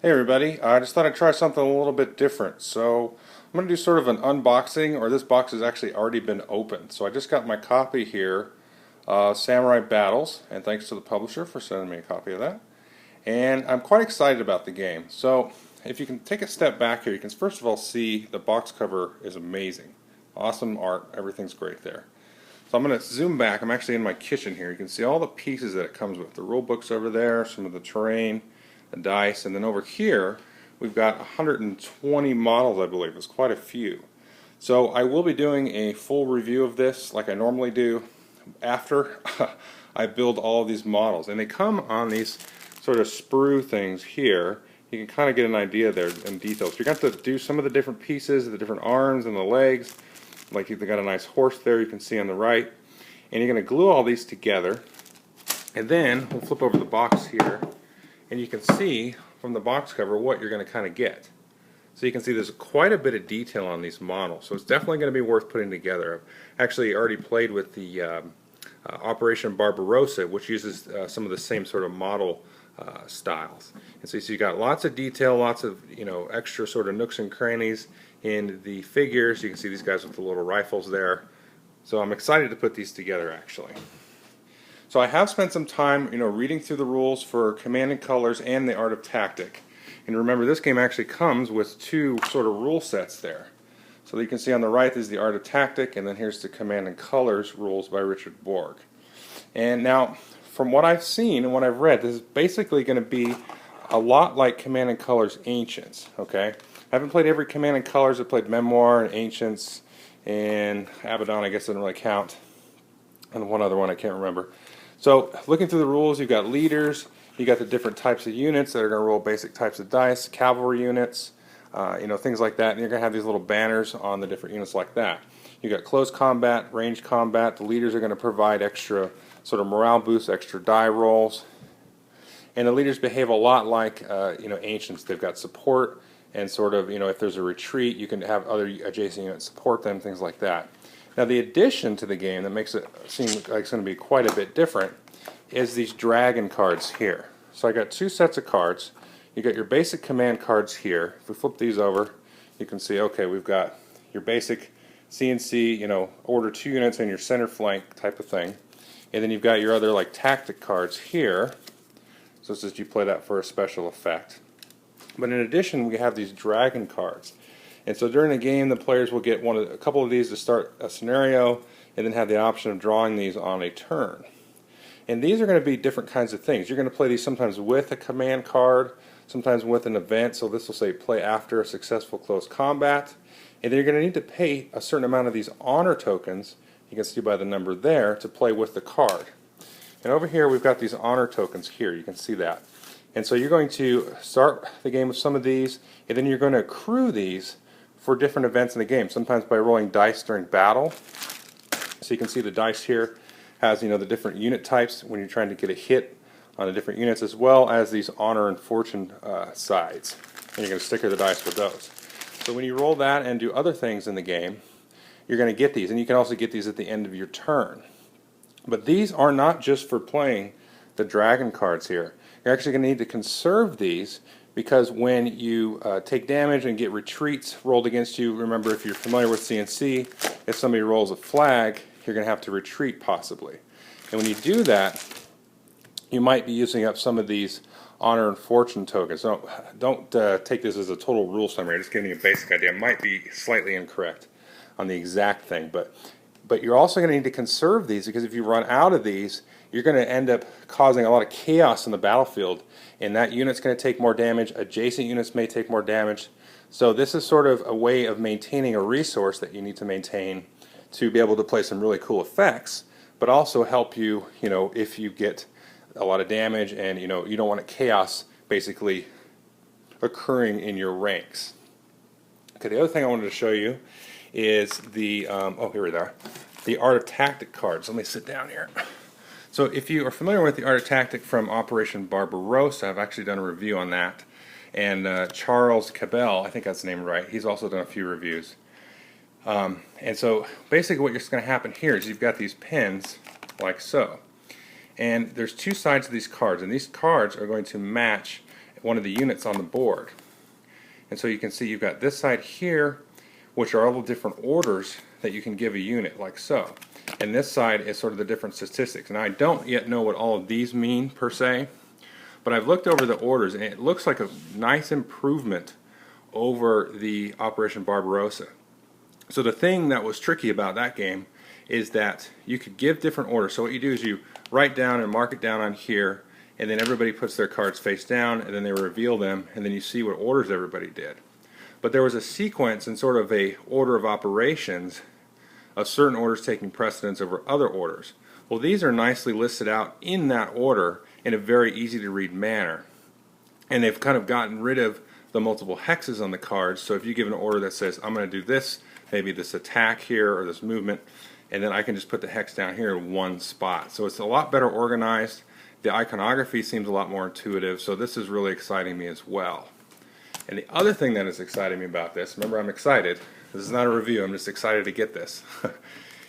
Hey everybody, I just thought I'd try something a little bit different. So I'm going to do sort of an unboxing, or this box has actually already been opened. So I just got my copy here, Samurai Battles, and thanks to the publisher for sending me a copy of that. And I'm quite excited about the game. So if you can take a step back here, you can first of all see the box cover is amazing. Awesome art, everything's great there. So I'm going to zoom back. I'm actually in my kitchen here. You can see all the pieces that it comes with. The rule book's over there, some of the terrain, the dice, and then over here we've got 120 models, I believe. It's quite a few. So I will be doing a full review of this like I normally do after I build all of these models. And they come on these sort of sprue things here. You can kind of get an idea there in detail. So you're going to have to do some of the different pieces, the different arms and the legs. Like you've got a nice horse there you can see on the right. And you're going to glue all these together. And then we'll flip over the box here. And you can see from the box cover what you're going to kind of get. So you can see there's quite a bit of detail on these models. So it's definitely going to be worth putting together. I've actually already played with the Operation Barbarossa, which uses some of the same sort of model styles. And so you got lots of detail, lots of extra sort of nooks and crannies in the figures. You can see these guys with the little rifles there. So I'm excited to put these together actually. So I have spent some time, reading through the rules for Command and Colors and the Art of Tactic. And remember, this game actually comes with two sort of rule sets there. So you can see on the right is the Art of Tactic, and then here's the Command and Colors rules by Richard Borg. And now, from what I've seen and what I've read, this is basically going to be a lot like Command and Colors Ancients. Okay, I haven't played every Command and Colors. I've played Memoir and Ancients, and Abaddon I guess doesn't really count, and one other one I can't remember. So looking through the rules, you've got leaders, you got the different types of units that are going to roll basic types of dice, cavalry units, things like that, and you're going to have these little banners on the different units like that. You've got close combat, range combat. The leaders are going to provide extra sort of morale boosts, extra die rolls, and the leaders behave a lot like ancients. They've got support, and sort of if there's a retreat, you can have other adjacent units support them, things like that. Now the addition to the game that makes it seem like it's going to be quite a bit different is these dragon cards here. So I got two sets of cards. You got your basic command cards here. If we flip these over, you can see, okay, we've got your basic CNC, order 2 units and your center flank type of thing. And then you've got your other like tactic cards here. So it's just you play that for a special effect. But in addition, we have these dragon cards. And so during the game, the players will get a couple of these to start a scenario, and then have the option of drawing these on a turn. And these are going to be different kinds of things. You're going to play these sometimes with a command card, sometimes with an event. So this will say play after a successful close combat. And then you're going to need to pay a certain amount of these honor tokens, you can see by the number there, to play with the card. And over here we've got these honor tokens here, you can see that. And so you're going to start the game with some of these, and then you're going to accrue these for different events in the game, sometimes by rolling dice during battle. So you can see the dice here has the different unit types when you're trying to get a hit on the different units, as well as these honor and fortune sides. And you're going to sticker the dice with those. So when you roll that and do other things in the game, you're going to get these, and you can also get these at the end of your turn. But these are not just for playing the dragon cards here. You're actually going to need to conserve these, because when you take damage and get retreats rolled against you, remember, if you're familiar with CNC, if somebody rolls a flag, you're going to have to retreat possibly. And when you do that, you might be using up some of these honor and fortune tokens. So don't take this as a total rule summary. I'm just giving you a basic idea. It might be slightly incorrect on the exact thing, but you're also going to need to conserve these, because if you run out of these, you're going to end up causing a lot of chaos in the battlefield, and that unit's going to take more damage, adjacent units may take more damage. So this is sort of a way of maintaining a resource that you need to maintain to be able to play some really cool effects, but also help you, if you get a lot of damage and you don't want chaos basically occurring in your ranks. Okay, the other thing I wanted to show you is the, here we are, the Art of Tactic cards. Let me sit down here. So if you are familiar with the Art of Tactic from Operation Barbarossa, I've actually done a review on that. And Charles Cabell, I think that's the name right, he's also done a few reviews. And so basically what's going to happen here is you've got these pins like so. And there's two sides of these cards, and these cards are going to match one of the units on the board. And so you can see you've got this side here, which are all the different orders that you can give a unit, like so. And this side is sort of the different statistics. Now I don't yet know what all of these mean per se, but I've looked over the orders and it looks like a nice improvement over the Operation Barbarossa. So the thing that was tricky about that game is that you could give different orders. So what you do is you write down and mark it down on here, and then everybody puts their cards face down, and then they reveal them, and then you see what orders everybody did. But there was a sequence and sort of a order of operations of certain orders taking precedence over other orders. Well, these are nicely listed out in that order in a very easy to read manner. And they've kind of gotten rid of the multiple hexes on the cards, so if you give an order that says, I'm going to do this, maybe this attack here or this movement, and then I can just put the hex down here in one spot. So it's a lot better organized. The iconography seems a lot more intuitive, so this is really exciting me as well. And the other thing that is exciting me about this, remember I'm excited, this is not a review, I'm just excited to get this,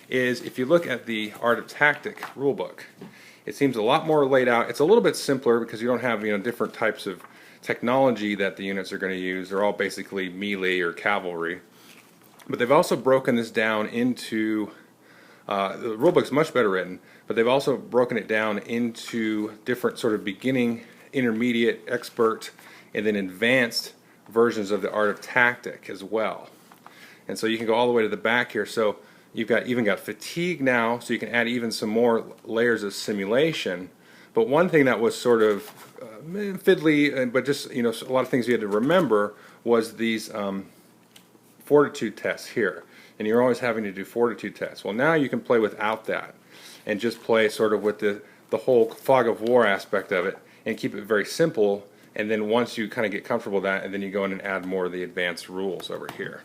is if you look at the Art of Tactic rulebook, it seems a lot more laid out. It's a little bit simpler because you don't have different types of technology that the units are going to use. They're all basically melee or cavalry. But they've also broken this down into, the rulebook's much better written, but they've also broken it down into different sort of beginning, intermediate, expert, and then advanced versions of the Art of Tactic as well. And so you can go all the way to the back here. So you've even got fatigue now, so you can add even some more layers of simulation. But one thing that was sort of fiddly, but just a lot of things you had to remember was these fortitude tests here. And you're always having to do fortitude tests. Well, now you can play without that and just play sort of with the whole fog of war aspect of it and keep it very simple. And then once you kind of get comfortable with that, and then you go in and add more of the advanced rules over here.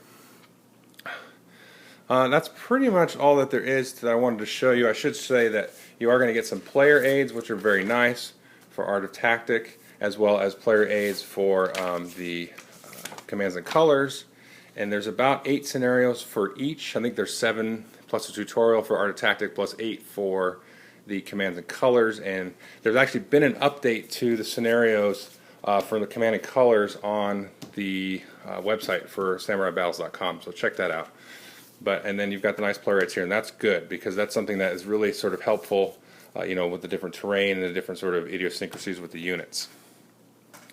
That's pretty much all that there is that I wanted to show you. I should say that you are going to get some player aids, which are very nice for Art of Tactic, as well as player aids for the commands and colors. And there's about 8 scenarios for each. I think there's 7 plus a tutorial for Art of Tactic plus 8 for the commands and colors. And there's actually been an update to the scenarios for the command and colors on the website for samuraibattles.com, so check that out. And then you've got the nice player aids here, and that's good because that's something that is really sort of helpful, with the different terrain and the different sort of idiosyncrasies with the units.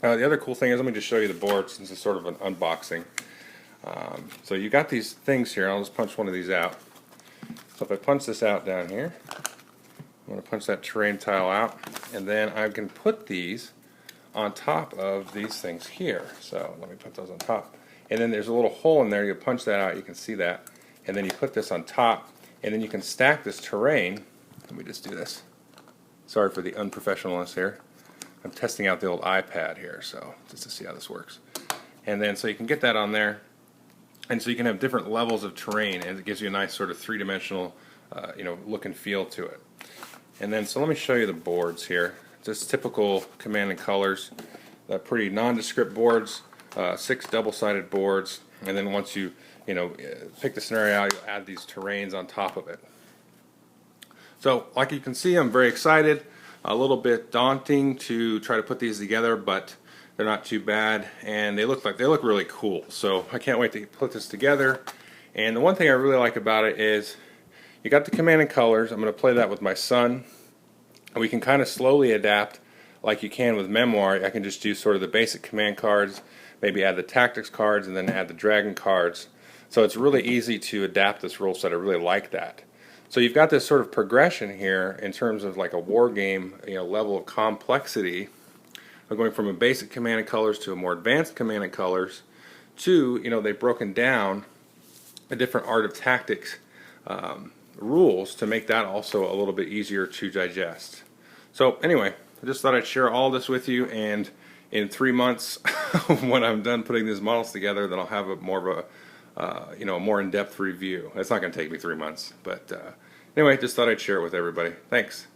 The other cool thing is, let me just show you the board since it's sort of an unboxing. So you got these things here. I'll just punch one of these out. So if I punch this out down here, I'm going to punch that terrain tile out, and then I can put these on top of these things here. So let me put those on top. And then there's a little hole in there. You punch that out, you can see that. And then you put this on top, and then you can stack this terrain. Let me just do this. Sorry for the unprofessionalness here. I'm testing out the old iPad here, so just to see how this works. And then so you can get that on there, and so you can have different levels of terrain, and it gives you a nice sort of three-dimensional, look and feel to it. And then so let me show you the boards here. Just typical command and colors, pretty nondescript boards, 6 double-sided boards, and then once you pick the scenario out, you add these terrains on top of it. So like you can see, I'm very excited. A little bit daunting to try to put these together, but they're not too bad, and they look really cool. So I can't wait to put this together. And the one thing I really like about it is you got the command and colors. I'm going to play that with my son. We can kind of slowly adapt like you can with Memoir. I can just do sort of the basic command cards, maybe add the tactics cards, and then add the dragon cards. So it's really easy to adapt this rule set. I really like that. So you've got this sort of progression here in terms of like a war game, level of complexity, of going from a basic command and colors to a more advanced command and colors to, they've broken down a different Art of Tactics rules to make that also a little bit easier to digest. So anyway, I just thought I'd share all this with you, and in 3 months when I'm done putting these models together, then I'll have a more of a more in-depth review. It's not going to take me 3 months, but anyway, just thought I'd share it with everybody. Thanks.